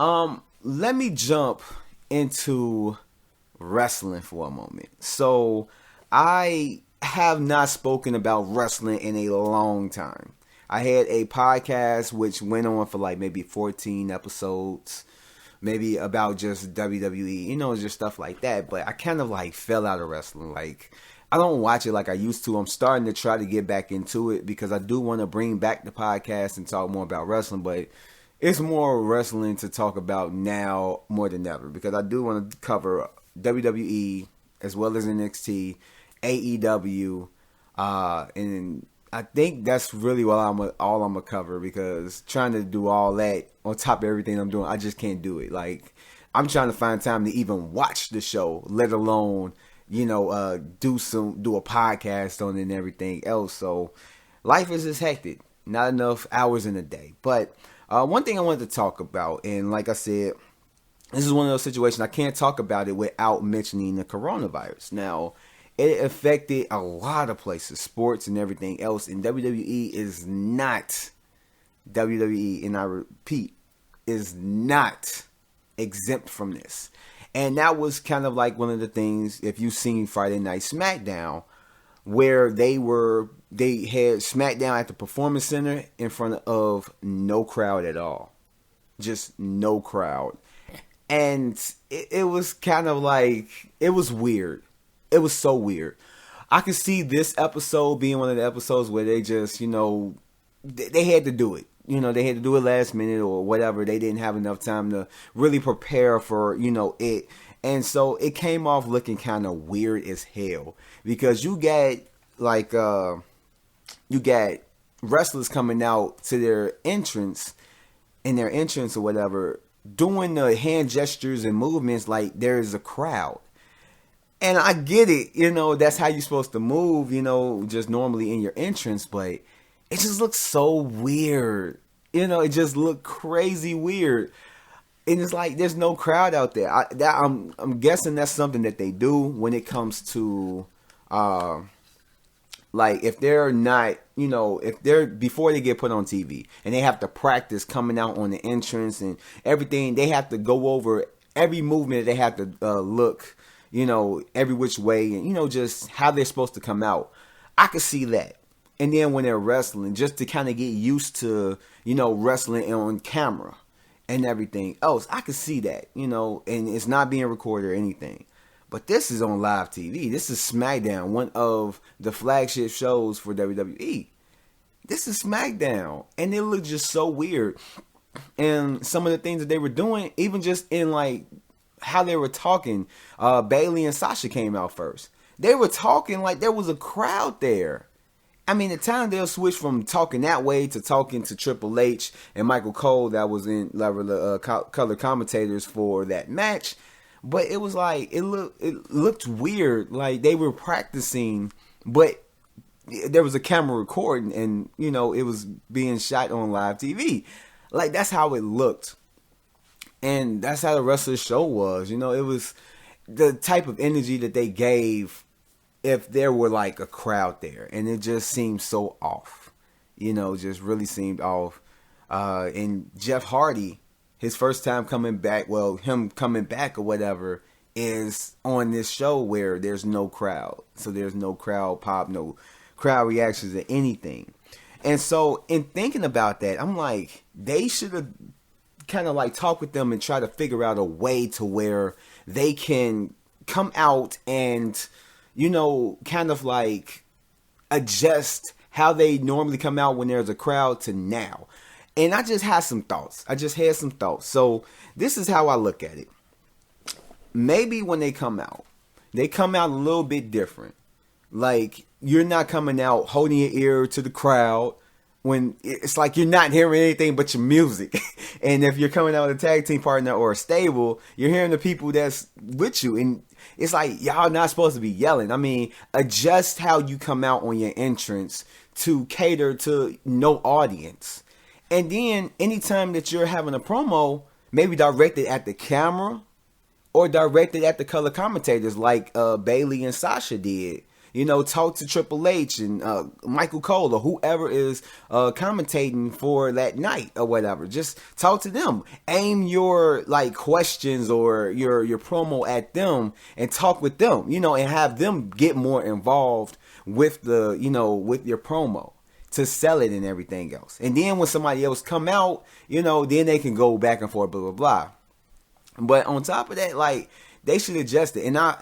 Let me jump into wrestling for a moment. So, I have not spoken about wrestling in a long time. I had a podcast which went on for like maybe 14 episodes, maybe about just WWE, just stuff like that. But I kind of like fell out of wrestling. Like, I don't watch it like I used to. I'm starting to try to get back into it because I do want to bring back the podcast and talk more about wrestling, but it's more wrestling to talk about now more than ever because I do want to cover WWE as well as NXT, AEW, and I think that's really all I'm gonna cover because trying to do all that on top of everything I'm doing, I just can't do it. Like, I'm trying to find time to even watch the show, let alone do a podcast on it and everything else. So life is just hectic. Not enough hours in a day. But one thing I wanted to talk about, and like I said, this is one of those situations I can't talk about it without mentioning the coronavirus. Now, it affected a lot of places, sports and everything else, and WWE is not, WWE, and I repeat, is not exempt from this. And that was kind of like one of the things, if you've seen Friday Night Smackdown, where they had Smackdown at the Performance Center in front of no crowd at all. Just no crowd. And it was kind of like, it was weird. It was so weird. I could see this episode being one of the episodes where they just, they had to do it. They had to do it last minute or whatever. They didn't have enough time to really prepare for, it. And so it came off looking kind of weird as hell. Because you got, wrestlers coming out to their entrance, or whatever, doing the hand gestures and movements like there's a crowd. And I get it, that's how you're supposed to move, just normally in your entrance, but it just looks so weird. It just looked crazy weird. And it's like there's no crowd out there. I'm guessing that's something that they do when it comes to like if they're not, if they're before they get put on TV and they have to practice coming out on the entrance and everything, they have to go over every movement. They have to look, every which way and just how they're supposed to come out. I could see that. And then when they're wrestling, just to kind of get used to, wrestling on camera and everything else, I could see that, and it's not being recorded or anything. But this is on live TV. This is Smackdown, one of the flagship shows for WWE. This is Smackdown. And it looked just so weird. And some of the things that they were doing, even just in like how they were talking, Bayley and Sasha came out first. They were talking like there was a crowd there. I mean, the time they'll switch from talking that way to talking to Triple H and Michael Cole, that was in color commentators for that match. But it was like, it looked weird. Like they were practicing, but there was a camera recording and, it was being shot on live TV. Like that's how it looked. And that's how the rest of the show was. It was the type of energy that they gave if there were like a crowd there, and it just seemed so off, just really seemed off. And Jeff Hardy, his first time coming back, him coming back or whatever, is on this show where there's no crowd. So there's no crowd pop, no crowd reactions or anything. And so in thinking about that, I'm like, they should have kind of like talked with them and try to figure out a way to where they can come out and kind of like adjust how they normally come out when there's a crowd to now. And I just had some thoughts. So this is how I look at it. Maybe when they come out a little bit different. Like you're not coming out holding your ear to the crowd when it's like you're not hearing anything but your music. And if you're coming out with a tag team partner or a stable, you're hearing the people that's with you. And it's like, y'all not supposed to be yelling. I mean, adjust how you come out on your entrance to cater to no audience. And then anytime that you're having a promo, maybe direct it at the camera or direct it at the color commentators like Bayley and Sasha did. talk to Triple H and Michael Cole or whoever is commentating for that night or whatever. Just talk to them. Aim your like questions or your promo at them and talk with them, and have them get more involved with the, with your promo to sell it and everything else. And then when somebody else come out, then they can go back and forth, blah, blah, blah. But on top of that, like, they should adjust it. And I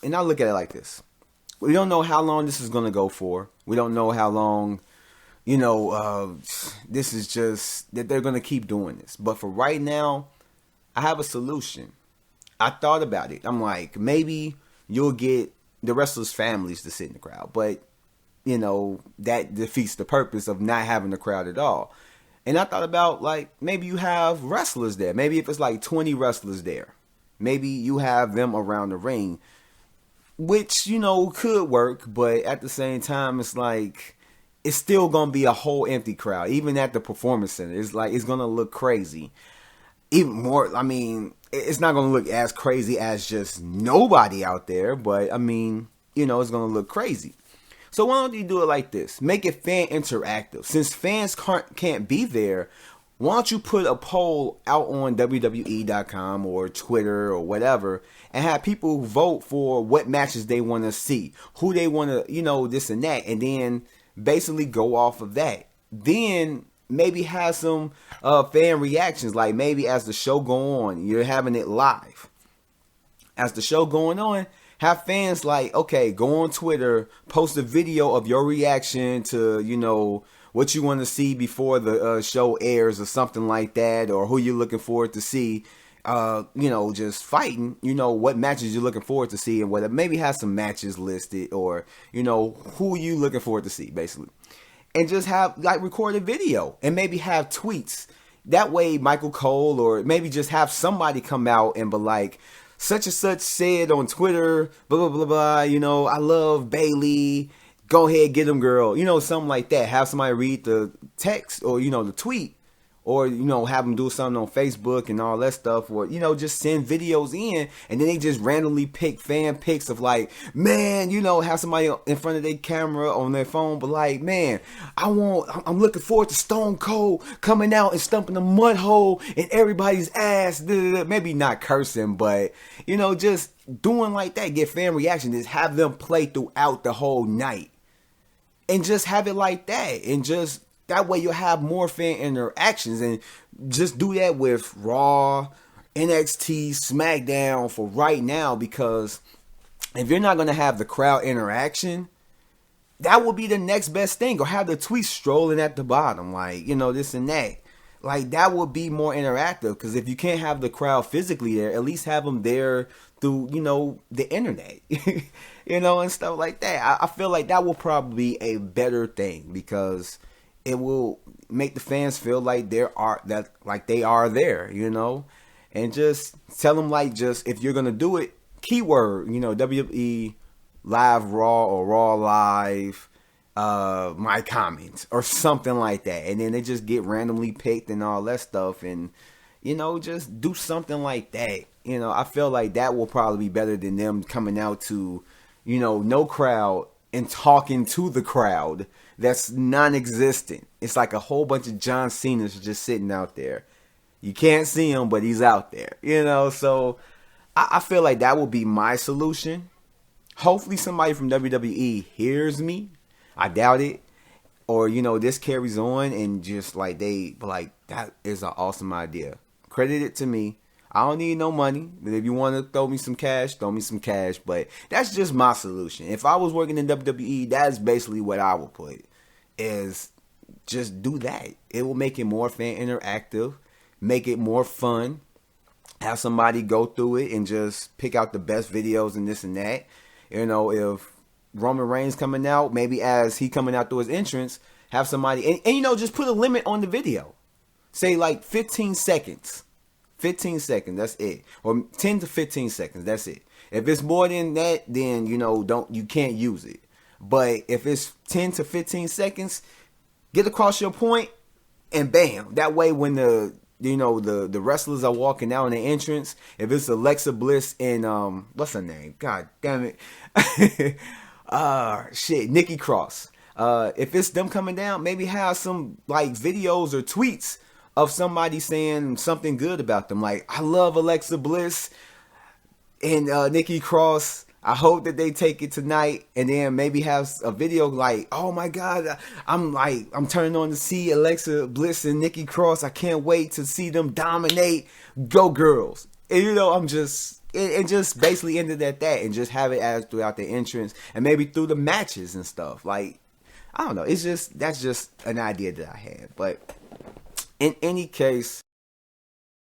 look at it like this. We don't know how long this is going to go for. We don't know how long, this is just that they're going to keep doing this. But for right now, I have a solution. I thought about it. I'm like, maybe you'll get the wrestlers' families to sit in the crowd. But, that defeats the purpose of not having the crowd at all. And I thought about, like, maybe you have wrestlers there. Maybe if it's like 20 wrestlers there, maybe you have them around the ring, which, could work. But at the same time, it's like, it's still going to be a whole empty crowd. Even at the Performance Center, it's like, it's going to look crazy. Even more, I mean, it's not going to look as crazy as just nobody out there. But, I mean, it's going to look crazy. So why don't you do it like this? Make it fan interactive. Since fans can't be there, why don't you put a poll out on WWE.com or Twitter or whatever and have people vote for what matches they want to see, who they want to, this and that, and then basically go off of that. Then maybe have some fan reactions, like maybe as the show go on, you're having it live. As the show going on, have fans like, okay, go on Twitter, post a video of your reaction to, what you want to see before the show airs or something like that, or who you're looking forward to see, just fighting, what matches you're looking forward to see and whatever. Maybe have some matches listed or, who you looking forward to see, basically. And just have, like, record a video and maybe have tweets. That way, Michael Cole, or maybe just have somebody come out and be like, such and such said on Twitter, blah, blah, blah, blah, I love Bayley. Go ahead, get them, girl. Something like that. Have somebody read the text or, the tweet. Or, have them do something on Facebook and all that stuff. Or, just send videos in. And then they just randomly pick fan pics of like, man, have somebody in front of their camera on their phone. But like, man, I'm looking forward to Stone Cold coming out and stumping a mud hole in everybody's ass. Maybe not cursing, but, just doing like that. Get fan reaction. Just have them play throughout the whole night. And just have it like that. And just, that way you'll have more fan interactions. And just do that with Raw, NXT, Smackdown for right now. Because if you're not going to have the crowd interaction, that would be the next best thing. Or have the tweets strolling at the bottom. Like, this and that. Like, that would be more interactive. Because if you can't have the crowd physically there, at least have them there through, the internet. And stuff like that. I feel like that will probably be a better thing. Because it will make the fans feel like they are there, and just tell them, like, just if you're gonna do it, keyword, WWE Live Raw or Raw Live, my comments or something like that, and then they just get randomly picked and all that stuff, and just do something like that. I feel like that will probably be better than them coming out to, no crowd and talking to the crowd that's non-existent. It's like a whole bunch of John Cena's just sitting out there. You can't see him, but he's out there, So I feel like that will be my solution. Hopefully somebody from WWE hears me. I doubt it. Or, this carries on and just like that is an awesome idea. Credit it to me. I don't need no money, but if you want to throw me some cash, throw me some cash. But that's just my solution. If I was working in WWE, that's basically what I would put, is just do that. It will make it more fan interactive, make it more fun, have somebody go through it and just pick out the best videos and this and that. If Roman Reigns coming out, maybe as he coming out through his entrance, have somebody, and just put a limit on the video. Say like 15 seconds. 15 seconds, that's it. Or 10 to 15 seconds, that's it. If it's more than that, then you can't use it. But if it's 10 to 15 seconds, get across your point and bam. That way when the wrestlers are walking out in the entrance, if it's Alexa Bliss and what's her name? God damn it. Nikki Cross. If it's them coming down, maybe have some like videos or tweets of somebody saying something good about them. Like, I love Alexa Bliss and Nikki Cross. I hope that they take it tonight, and then maybe have a video like, oh my God, I'm turning on to see Alexa Bliss and Nikki Cross. I can't wait to see them dominate. Go girls. And I'm just, and just basically ended at that, and just have it as throughout the entrance and maybe through the matches and stuff. Like, I don't know. That's just an idea that I had. But in any case,